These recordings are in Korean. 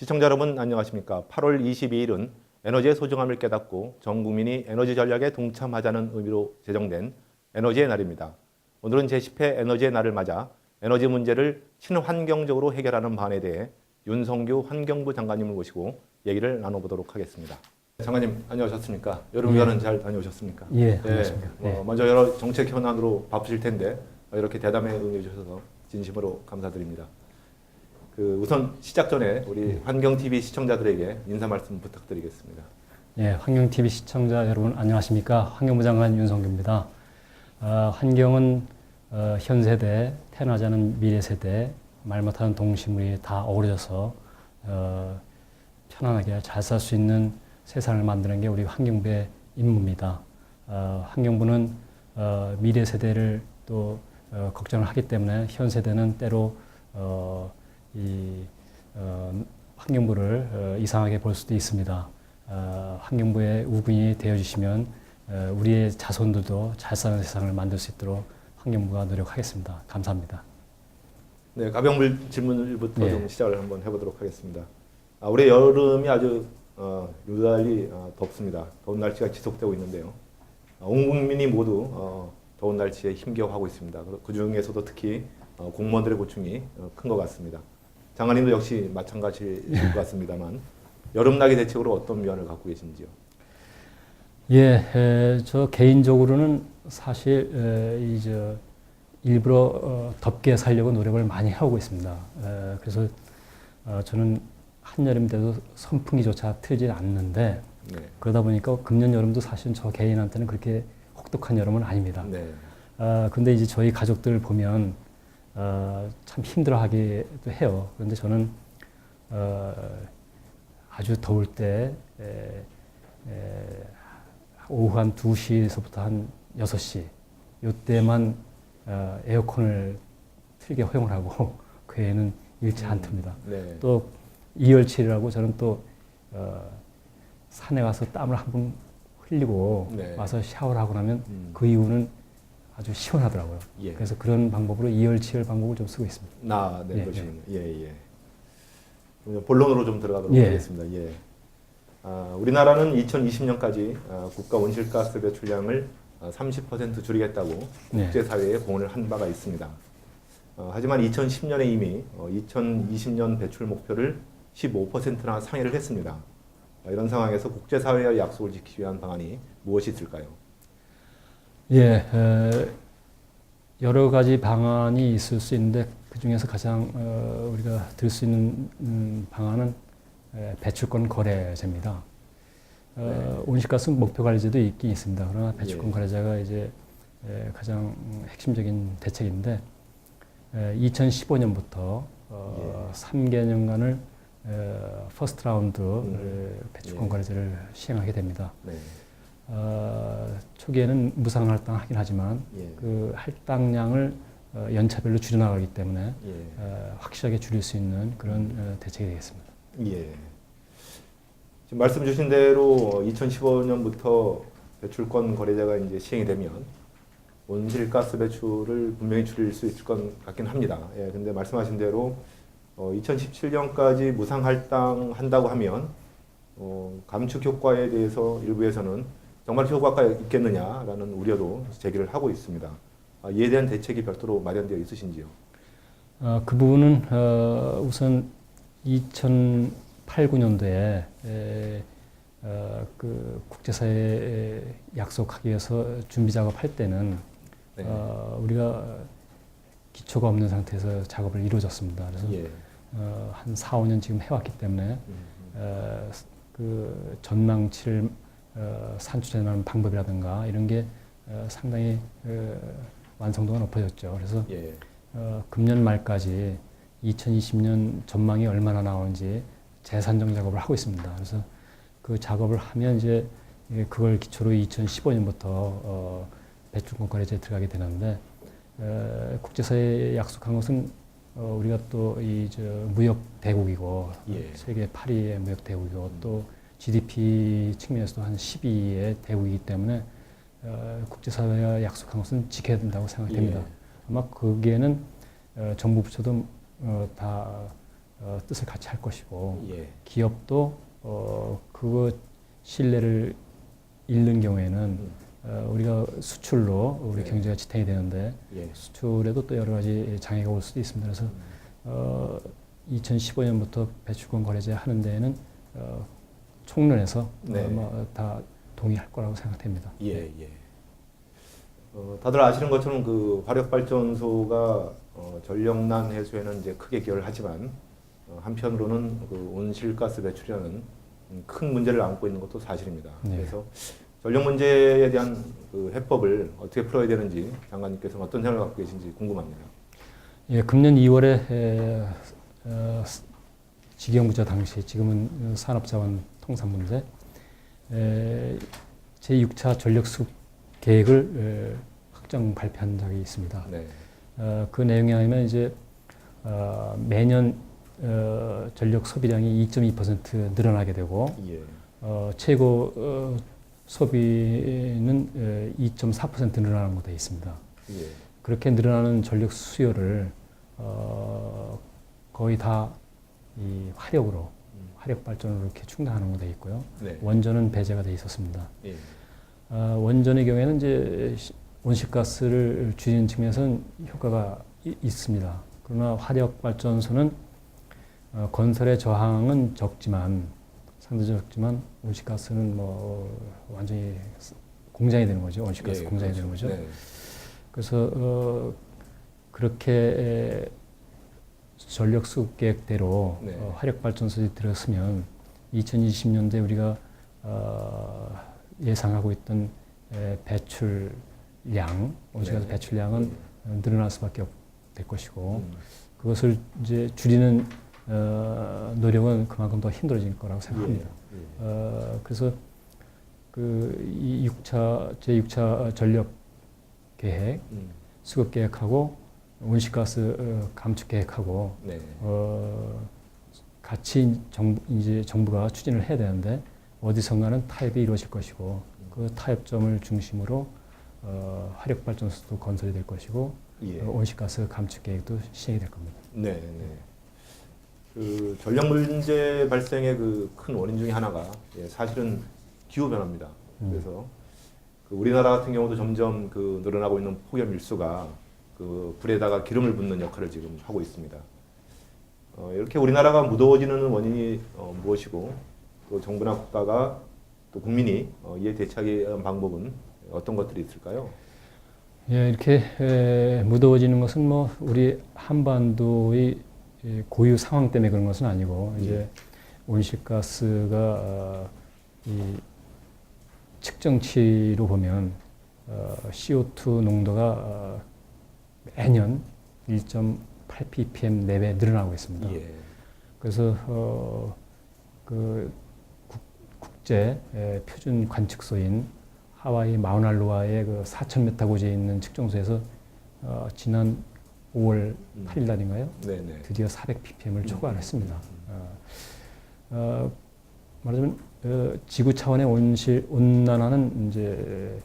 시청자 여러분 안녕하십니까. 8월 22일은 에너지의 소중함을 깨닫고 전 국민이 에너지 전략에 동참하자는 의미로 제정된 에너지의 날입니다. 오늘은 제10회 에너지의 날을 맞아 에너지 문제를 친환경적으로 해결하는 방안에 대해 윤성규 환경부 장관님을 모시고 얘기를 나눠보도록 하겠습니다. 장관님 안녕하셨습니까? 여름휴가는 잘 다녀오셨습니까? 예, 안녕하십니까. 먼저 여러 정책 현안으로 바쁘실 텐데 이렇게 대담에 응해 주셔서 진심으로 감사드립니다. 우선 시작 전에 우리 환경TV 시청자들에게 인사 말씀 부탁드리겠습니다. 예, 환경TV 시청자 여러분 안녕하십니까. 환경부 장관 윤성규입니다. 환경은 현 세대, 태어나지 않은 미래 세대, 말 못하는 동식물이 다 어우러져서 편안하게 잘 살 수 있는 세상을 만드는 게 우리 환경부의 임무입니다. 환경부는 미래 세대를 또 걱정을 하기 때문에 현 세대는 때로 환경부를 이상하게 볼 수도 있습니다. 환경부의 우군이 되어주시면 우리의 자손들도 잘 사는 세상을 만들 수 있도록 환경부가 노력하겠습니다. 감사합니다. 네, 가벼운 질문부터 좀 시작을 한번 해보도록 하겠습니다. 올해 여름이 아주 유달리 덥습니다. 더운 날씨가 지속되고 있는데요. 온 국민이 모두 더운 날씨에 힘겨워하고 있습니다. 그 중에서도 특히 공무원들의 고충이 큰 것 같습니다. 장관님도 역시 마찬가지일 것 같습니다만 여름나기 대책으로 어떤 면을 갖고 계신지요? 예, 저 개인적으로는 사실 일부러 덥게 살려고 노력을 많이 하고 있습니다. 그래서 저는 한여름 때도 선풍기조차 틀지 않는데 그러다 보니까 금년 여름도 사실 저 개인한테는 그렇게 혹독한 여름은 아닙니다. 근데 이제 저희 가족들 보면 참 힘들어하기도 해요. 그런데 저는 아주 더울 때 오후 한 2시에서부터 한 6시 이때만 에어컨을 틀게 허용을 하고 그 외에는 일체 안 틉니다. 또 이열치라고 저는 또 산에 가서 땀을 한 번 흘리고 와서 샤워를 하고 나면 그 이후는 아주 시원하더라고요. 그래서 그런 방법으로 이열치열 방법을 좀 쓰고 있습니다. 그러시군요. 본론으로 좀 들어가도록 하겠습니다. 우리나라는 2020년까지 국가 온실가스 배출량을 30% 줄이겠다고 국제사회에 공언을 한 바가 있습니다. 하지만 2010년에 이미 2020년 배출 목표를 15%나 상회를 했습니다. 이런 상황에서 국제사회의 약속을 지키기 위한 방안이 무엇이 있을까요? 예, 여러 가지 방안이 있을 수 있는데 그 중에서 가장 우리가 들 수 있는 방안은 배출권 거래제입니다. 온실가스 목표 관리제도 있긴 있습니다. 그러나 배출권 거래제가 이제 가장 핵심적인 대책인데 2015년부터 3개년간을 퍼스트 라운드 배출권 거래제를 시행하게 됩니다. 초기에는 무상 할당하긴 하지만 그 할당량을 연차별로 줄여나가기 때문에 확실하게 줄일 수 있는 그런 대책이 되겠습니다. 지금 말씀 주신 대로 2015년부터 배출권 거래제가 이제 시행이 되면 온실가스 배출을 분명히 줄일 수 있을 것 같긴 합니다. 근데 말씀하신 대로 2017년까지 무상 할당한다고 하면 감축 효과에 대해서 일부에서는 정말 효과가 있겠느냐라는 우려도 제기를 하고 있습니다. 이에 대한 대책이 별도로 마련되어 있으신지요? 그 부분은 우선 2008, 9년도에 그 국제사회에 약속하기 위해서 준비 작업할 때는 우리가 기초가 없는 상태에서 작업을 이루어졌습니다. 그래서 한 4, 5년 지금 해왔기 때문에 그 전망치를 산출해내는 방법이라든가 이런 게 상당히 완성도가 높아졌죠. 그래서 금년 말까지 2020년 전망이 얼마나 나오는지 재산정 작업을 하고 있습니다. 그래서 그 작업을 하면 이제 그걸 기초로 2015년부터 배출권 거래제에 들어가게 되는데 국제사회에 약속한 것은 우리가 또 무역 대국이고 세계 8위의 무역 대국이고 또 GDP 측면에서도 한 10위의 대국이기 때문에 국제사회가 약속한 것은 지켜야 된다고 생각됩니다. 아마 거기에는 정부 부처도 다 뜻을 같이 할 것이고 예. 기업도 그거 신뢰를 잃는 경우에는 우리가 수출로 우리 네. 경제가 지탱이 되는데 예. 수출에도 또 여러 가지 장애가 올 수도 있습니다. 그래서 2015년부터 배출권 거래제 하는 데에는 총론에서 네. 다 동의할 거라고 생각됩니다. 예, 예. 다들 아시는 것처럼 그 화력발전소가 전력난 해소에는 이제 크게 기여를 하지만 한편으로는 그 온실가스 배출이라는 큰 문제를 안고 있는 것도 사실입니다. 네. 그래서 전력 문제에 대한 그 해법을 어떻게 풀어야 되는지 장관님께서는 어떤 생각을 갖고 계신지 궁금합니다. 예, 금년 2월에 직영부자 당시 지금은 산업자원통상부인데 제6차 전력수급 계획을 확정 발표한 적이 있습니다. 네. 그 내용에 하면 이제 매년 전력 소비량이 2.2% 늘어나게 되고 예. 최고 소비는 2.4% 늘어나는 것도 있습니다. 예. 그렇게 늘어나는 전력 수요를 거의 다 이 화력으로 화력 발전으로 이렇게 충당하는 것도 있고요. 네. 원전은 배제가 돼 있었습니다. 예. 원전의 경우에는 이제 온실가스를 줄이는 측면에서는 효과가 있습니다. 그러나 화력 발전소는 건설의 저항은 적지만 상대적으로 적지만 온실가스는 뭐 완전히 공장이 되는 거죠. 온실가스 예, 공장이 그렇죠. 되는 거죠. 네. 그래서 그렇게 전력 수급 계획대로 네. 화력 발전소에 들었으면 2020년대 우리가 예상하고 있던 배출량, 온실가스 네. 배출량은 늘어날 수밖에 될 것이고 그것을 이제 줄이는 노력은 그만큼 더 힘들어질 거라고 생각합니다. 그래서 이 제6차 전력 계획, 수급 계획하고 온실가스 감축 계획하고 네. 같이 정부가 추진을 해야 되는데 어디선가는 타협이 이루어질 것이고 그 타협점을 중심으로 화력 발전소도 건설이 될 것이고 예. 온실가스 감축 계획도 시행이 될 겁니다. 네, 네. 그 전력 문제 발생의 그 큰 원인 중에 하나가 사실은 기후 변화입니다. 그래서 그 우리나라 같은 경우도 점점 그 늘어나고 있는 폭염 일수가 그 불에다가 기름을 붓는 역할을 지금 하고 있습니다. 이렇게 우리나라가 무더워지는 원인이 무엇이고 또 정부나 국가가 또 국민이 이에 대처하기 위한 방법은 어떤 것들이 있을까요? 예, 이렇게 무더워지는 것은 뭐 우리 한반도의 고유 상황 때문에 그런 것은 아니고 이제 온실가스가 이 측정치로 보면 CO2 농도가 매년 1.8 ppm 내외 늘어나고 있습니다. 예. 그래서 그 국제 표준 관측소인 하와이 마우나로아의 그 4,000m 고지에 있는 측정소에서 지난 5월 8일 날인가요? 네네. 드디어 400ppm을 초과했습니다. 말하자면 지구 차원의 온난화는 이제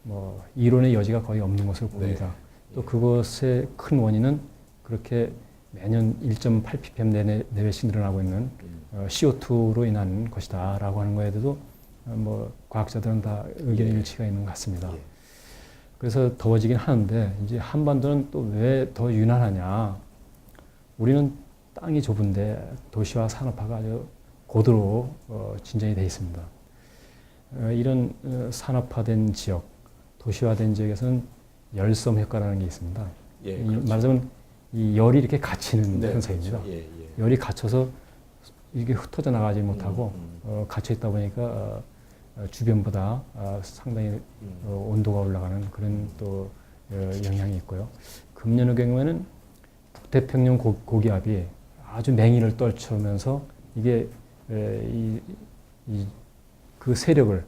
뭐 이론의 여지가 거의 없는 것으로 보입니다. 네. 또 그것의 큰 원인은 그렇게 매년 1.8 ppm 내외씩 늘어나고 있는 CO2로 인한 것이다라고 하는 거에 대해서도 뭐 과학자들은 다 의견 일치가 있는 것 같습니다. 예. 그래서 더워지긴 하는데 이제 한반도는 또 왜 더 유난하냐? 우리는 땅이 좁은데 도시화 산업화가 아주 고도로 진전이 되어 있습니다. 이런 산업화된 지역, 도시화된 지역에서는 열섬 효과라는 게 있습니다. 예, 그렇죠. 말하자면 이 열이 이렇게 갇히는 네, 현상입니다. 그렇죠. 예, 예. 열이 갇혀서 이게 흩어져 나가지 못하고 갇혀 있다 보니까 주변보다 상당히 온도가 올라가는 그런 또 영향이 있고요. 금년의 경우에는 북태평양 고기압이 아주 맹인을 떨쳐오면서 이게 그 세력을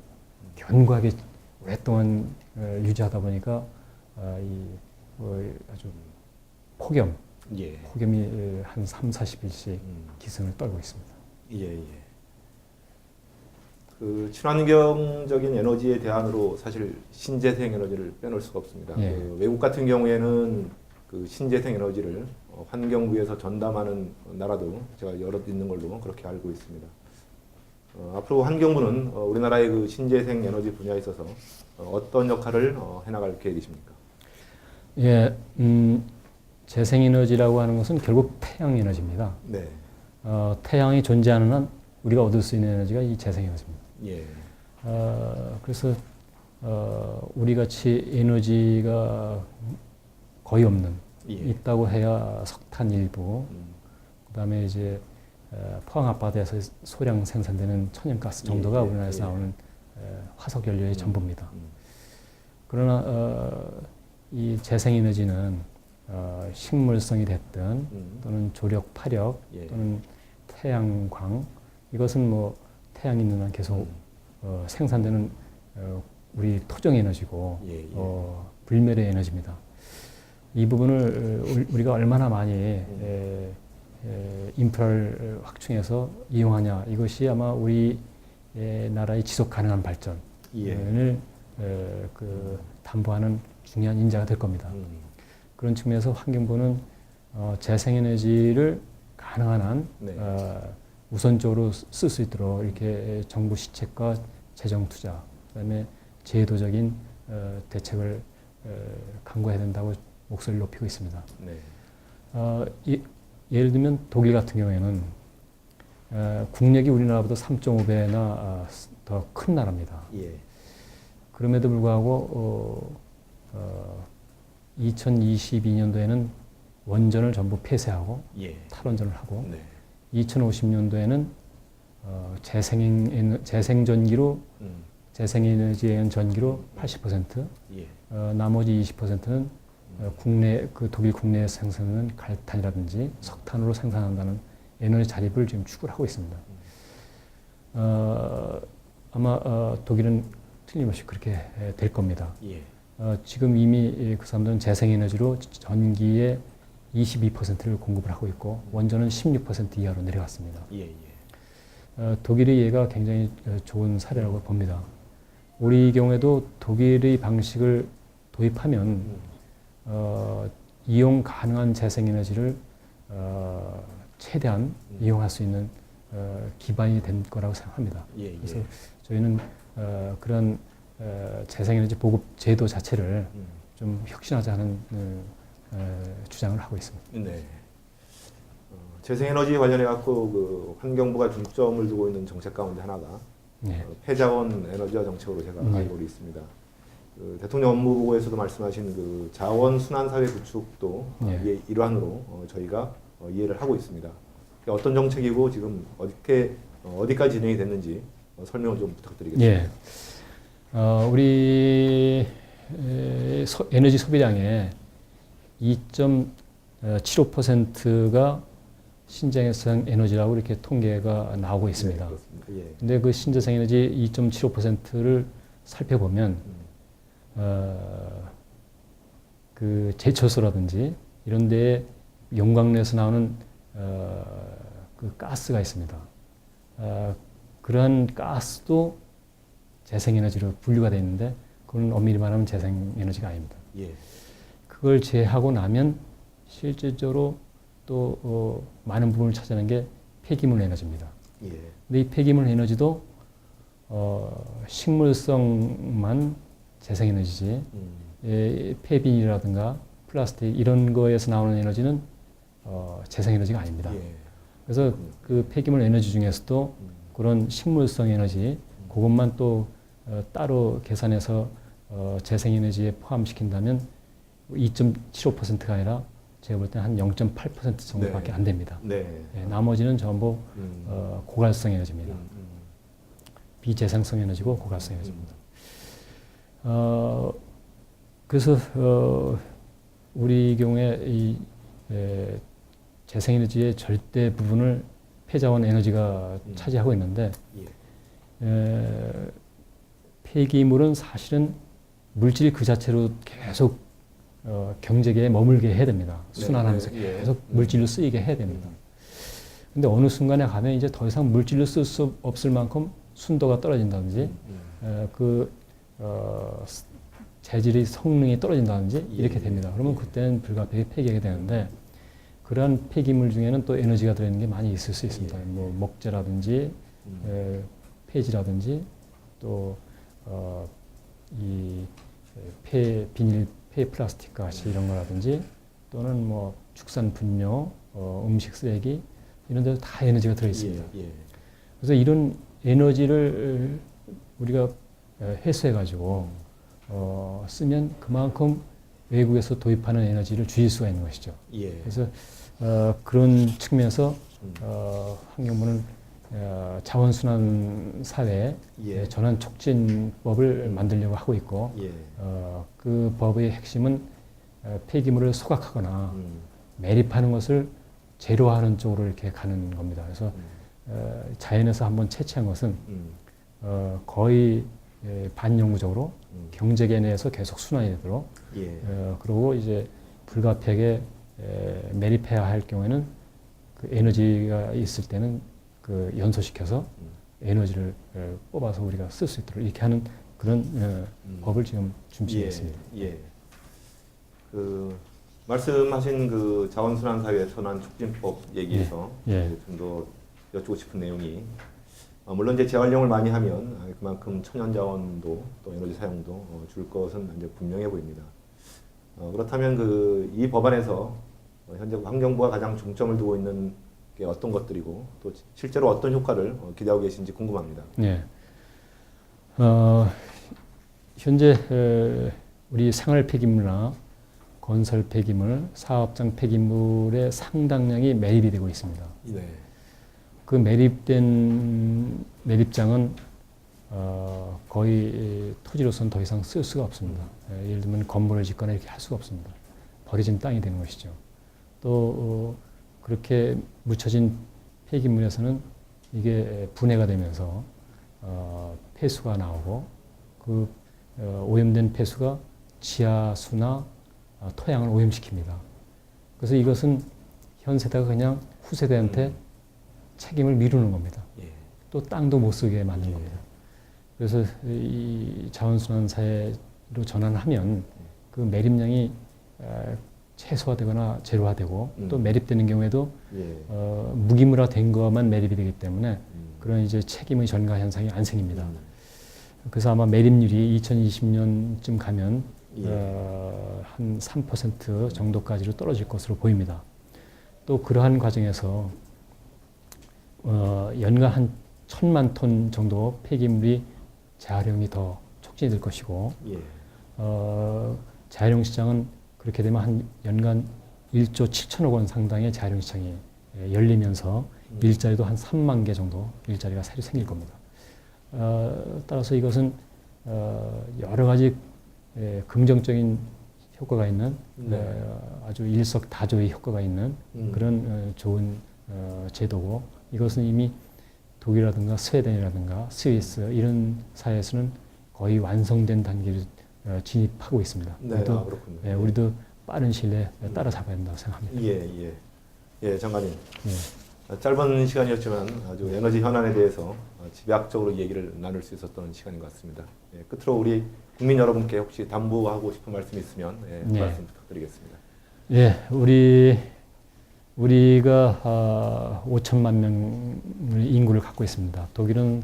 견고하게 오랫동안 유지하다 보니까 아주 폭염이 예. 한 30-40일씩 기승을 떨고 있습니다. 예, 예. 그 친환경적인 에너지의 대안으로 사실 신재생 에너지를 빼놓을 수가 없습니다. 예. 그 외국 같은 경우에는 그 그 신재생 에너지를 환경부에서 전담하는 나라도 제가 여러 있는 걸로 그렇게 알고 있습니다. 앞으로 환경부는 우리나라의 그 신재생 에너지 분야에 있어서 어떤 역할을 해나갈 계획이십니까? 예, 재생에너지라고 하는 것은 결국 태양에너지입니다. 네. 태양이 존재하는 한 우리가 얻을 수 있는 에너지가 이 재생에너지입니다. 예. 그래서 우리 같이 에너지가 거의 없는, 예. 있다고 해야 석탄 일부, 그다음에 이제 포항 앞바다에서 소량 생산되는 천연가스 정도가 우리나라에서 나오는 화석 연료의 전부입니다. 그러나 이 재생에너지는 식물성이 됐든 또는 조력, 파력 또는 태양광, 이것은 뭐 태양이 있는 한 계속 생산되는 우리 토정 에너지고 불멸의 에너지입니다. 이 부분을 우리가 얼마나 많이 인프라를 확충해서 이용하냐, 이것이 아마 우리 나라의 지속 가능한 발전을 담보하는 중요한 인자가 될 겁니다. 그런 측면에서 환경부는 재생에너지를 가능한 한 우선적으로 쓸 수 있도록 이렇게 정부 시책과 재정 투자, 그다음에 제도적인 대책을 강구해야 된다고 목소리를 높이고 있습니다. 네. 예를 들면 독일 같은 경우에는 국력이 우리나라보다 3.5배나 더 큰 나라입니다. 예. 그럼에도 불구하고 2022년도에는 원전을 전부 폐쇄하고 탈원전을 하고 2050년도에는 재생전기로 재생에너지의 전기로 80%, 나머지 20%는 국내 독일 국내에 생산하는 갈탄이라든지 석탄으로 생산한다는 에너지 자립을 지금 추구를 하고 있습니다. 아마 독일은 틀림없이 그렇게 될 겁니다. 지금 이미 그 사람들은 재생에너지로 전기의 22%를 공급을 하고 있고 원전은 16% 이하로 내려갔습니다. 독일의 예가 굉장히 좋은 사례라고 봅니다. 우리 경우에도 독일의 방식을 도입하면 이용 가능한 재생에너지를 최대한 이용할 수 있는 기반이 된 거라고 생각합니다. 그래서 저희는 그런 재생에너지 보급 제도 자체를 좀 혁신하자는 주장을 하고 있습니다. 네. 재생에너지 관련해 갖고 그 환경부가 중점을 두고 있는 정책 가운데 하나가 폐자원 에너지화 정책으로 제가 알고 있습니다. 그 대통령 업무보고에서도 말씀하신 그 자원 순환 사회 구축도 이의 일환으로 저희가 이해를 하고 있습니다. 어떤 정책이고 지금 어디까지 진행이 됐는지 설명을 좀 부탁드리겠습니다. 우리 에너지 소비량의 2.75%가 신재생 에너지라고 이렇게 통계가 나오고 있습니다. 근데 그 신재생 에너지 2.75%를 살펴보면 그 제철소라든지 이런 데에 용광로에서 나오는 그 가스가 있습니다. 그러한 가스도 재생에너지로 분류가 되어 있는데 그건 엄밀히 말하면 재생에너지가 아닙니다. 그걸 제외하고 나면 실질적으로 또 많은 부분을 차지하는 게 폐기물 에너지입니다. 근데 이 폐기물 에너지도 식물성만 재생에너지지 폐비닐이라든가 플라스틱 이런 거에서 나오는 에너지는 재생에너지가 아닙니다. 그래서 그 폐기물 에너지 중에서도 그런 식물성 에너지 그것만 또 따로 계산해서 재생에너지에 포함시킨다면 2.75%가 아니라 제가 볼 때는 한 0.8% 정도밖에 안 됩니다. 나머지는 전부 고갈성 에너지입니다. 비재생성 에너지고 고갈성 에너지입니다. 그래서 우리 경우에 이 재생에너지의 절대 부분을 폐자원 에너지가 차지하고 있는데 폐기물은 사실은 물질 그 자체로 계속 경제계에 머물게 해야 됩니다. 순환하면서 계속 물질로 쓰이게 해야 됩니다. 근데 어느 순간에 가면 이제 더 이상 물질로 쓸 수 없을 만큼 순도가 떨어진다든지 재질이 성능이 떨어진다든지 예. 이렇게 됩니다. 그러면 예. 그때는 불가피하게 폐기하게 되는데 그러한 폐기물 중에는 또 에너지가 들어있는 게 많이 있을 수 있습니다. 예. 뭐 목재라든지 폐지라든지 또 이 비닐, 플라스틱 같이 이런 거라든지 또는 뭐 축산 분뇨, 음식 쓰레기 이런 데도 다 에너지가 들어 있습니다. 예. 예. 그래서 이런 에너지를 우리가 회수해 가지고 쓰면 그만큼 외국에서 도입하는 에너지를 줄일 수가 있는 것이죠. 예. 그래서 그런 측면에서 환경부는 자원순환 사회 예. 전환 촉진법을 만들려고 하고 있고 예. 그 법의 핵심은 폐기물을 소각하거나 매립하는 것을 제로화하는 쪽으로 이렇게 가는 겁니다. 그래서 자연에서 한번 채취한 것은 거의 반영구적으로 경제계 내에서 계속 순환이 되도록 예. 그리고 이제 불가피하게 매립해야 할 경우에는 그 에너지가 있을 때는 그 연소시켜서 에너지를 뽑아서 우리가 쓸 수 있도록 이렇게 하는 그런 법을 지금 준비하고 있습니다. 예. 그 말씀하신 그 자원순환사회 전환 촉진법 얘기에서 좀 더 여쭙고 싶은 내용이 물론 이제 재활용을 많이 하면 그만큼 천연 자원도 또 에너지 사용도 줄 것은 이제 분명해 보입니다. 그렇다면 그 이 법안에서 현재 환경부가 가장 중점을 두고 있는 게 어떤 것들이고 또 실제로 어떤 효과를 기대하고 계신지 궁금합니다. 네. 현재 우리 생활 폐기물이나 건설 폐기물, 사업장 폐기물의 상당량이 매립이 되고 있습니다. 네. 그 매립장은 거의 토지로서는 더 이상 쓸 수가 없습니다. 예를 들면 건물을 짓거나 이렇게 할 수가 없습니다. 버려진 땅이 되는 것이죠. 또 그렇게 묻혀진 폐기물에서는 이게 분해가 되면서 폐수가 나오고 그 오염된 폐수가 지하수나 토양을 오염시킵니다. 그래서 이것은 현 세대가 그냥 후세대한테 책임을 미루는 겁니다. 예. 또 땅도 못 쓰게 만든 겁니다. 그래서 이 자원순환 사회로 전환하면 그 매립량이 최소화되거나 제로화되고 또 매립되는 경우에도 무기물화된 것만 매립이 되기 때문에 그런 이제 책임의 전가 현상이 안 생깁니다. 그래서 아마 매립률이 2020년쯤 가면 한 3% 정도까지로 떨어질 것으로 보입니다. 또 그러한 과정에서 연간 한 1,000만 톤 정도 폐기물이 재활용이 더 촉진이 될 것이고 재활용 시장은 그렇게 되면 한 연간 1조 7천억 원 상당의 재활용 시장이 열리면서 일자리도 한 3만 개 정도 일자리가 새로 생길 겁니다. 따라서 이것은 여러 가지 긍정적인 효과가 있는 아주 일석다조의 효과가 있는 그런 좋은 제도고 이것은 이미 독일이라든가 스웨덴이라든가 스위스 이런 사회에서는 거의 완성된 단계를 진입하고 있습니다. 우리도, 우리도 빠른 시일 내에 따라잡아야 된다고 생각합니다. 장관님. 짧은 시간이었지만 아주 에너지 현안에 대해서 집약적으로 얘기를 나눌 수 있었던 시간인 것 같습니다. 끝으로 우리 국민 여러분께 혹시 당부하고 싶은 말씀 있으면 말씀 부탁드리겠습니다. 우리가 5천만 명의 인구를 갖고 있습니다. 독일은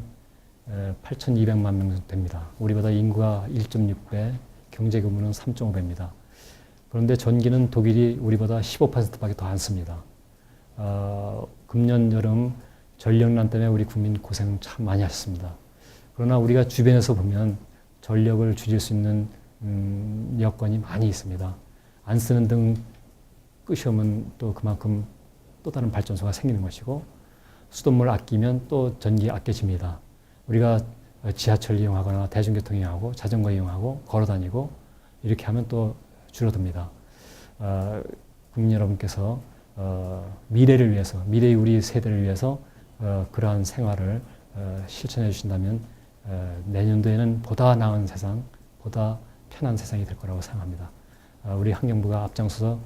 8,200만 명 됩니다. 우리보다 인구가 1.6배, 경제 규모는 3.5배입니다. 그런데 전기는 독일이 우리보다 15%밖에 더 안 씁니다. 금년 여름 전력난 때문에 우리 국민 고생 참 많이 하셨습니다. 그러나 우리가 주변에서 보면 전력을 줄일 수 있는 여건이 많이 있습니다. 안 쓰는 등 끄시면 또 그만큼 또 다른 발전소가 생기는 것이고 수돗물 아끼면 또 전기 아껴집니다. 우리가 지하철 이용하거나 대중교통 이용하고 자전거 이용하고 걸어다니고 이렇게 하면 또 줄어듭니다. 국민 여러분께서 미래를 위해서 미래의 우리 세대를 위해서 그러한 생활을 실천해 주신다면 내년도에는 보다 나은 세상, 보다 편한 세상이 될 거라고 생각합니다. 우리 환경부가 앞장서서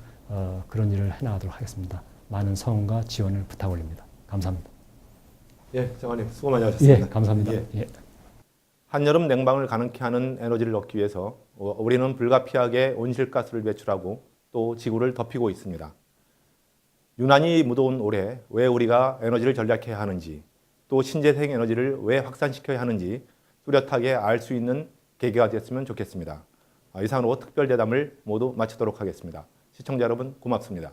그런 일을 해나가도록 하겠습니다. 많은 성원과 지원을 부탁 올립니다. 감사합니다. 장관님 수고 많이 하셨습니다. 감사합니다. 한여름 냉방을 가능케 하는 에너지를 얻기 위해서 우리는 불가피하게 온실가스를 배출하고 또 지구를 덮이고 있습니다. 유난히 무더운 올해 왜 우리가 에너지를 절약해야 하는지, 또 신재생 에너지를 왜 확산시켜야 하는지 뚜렷하게 알 수 있는 계기가 됐으면 좋겠습니다. 이상으로 특별대담을 모두 마치도록 하겠습니다. 시청자 여러분 고맙습니다.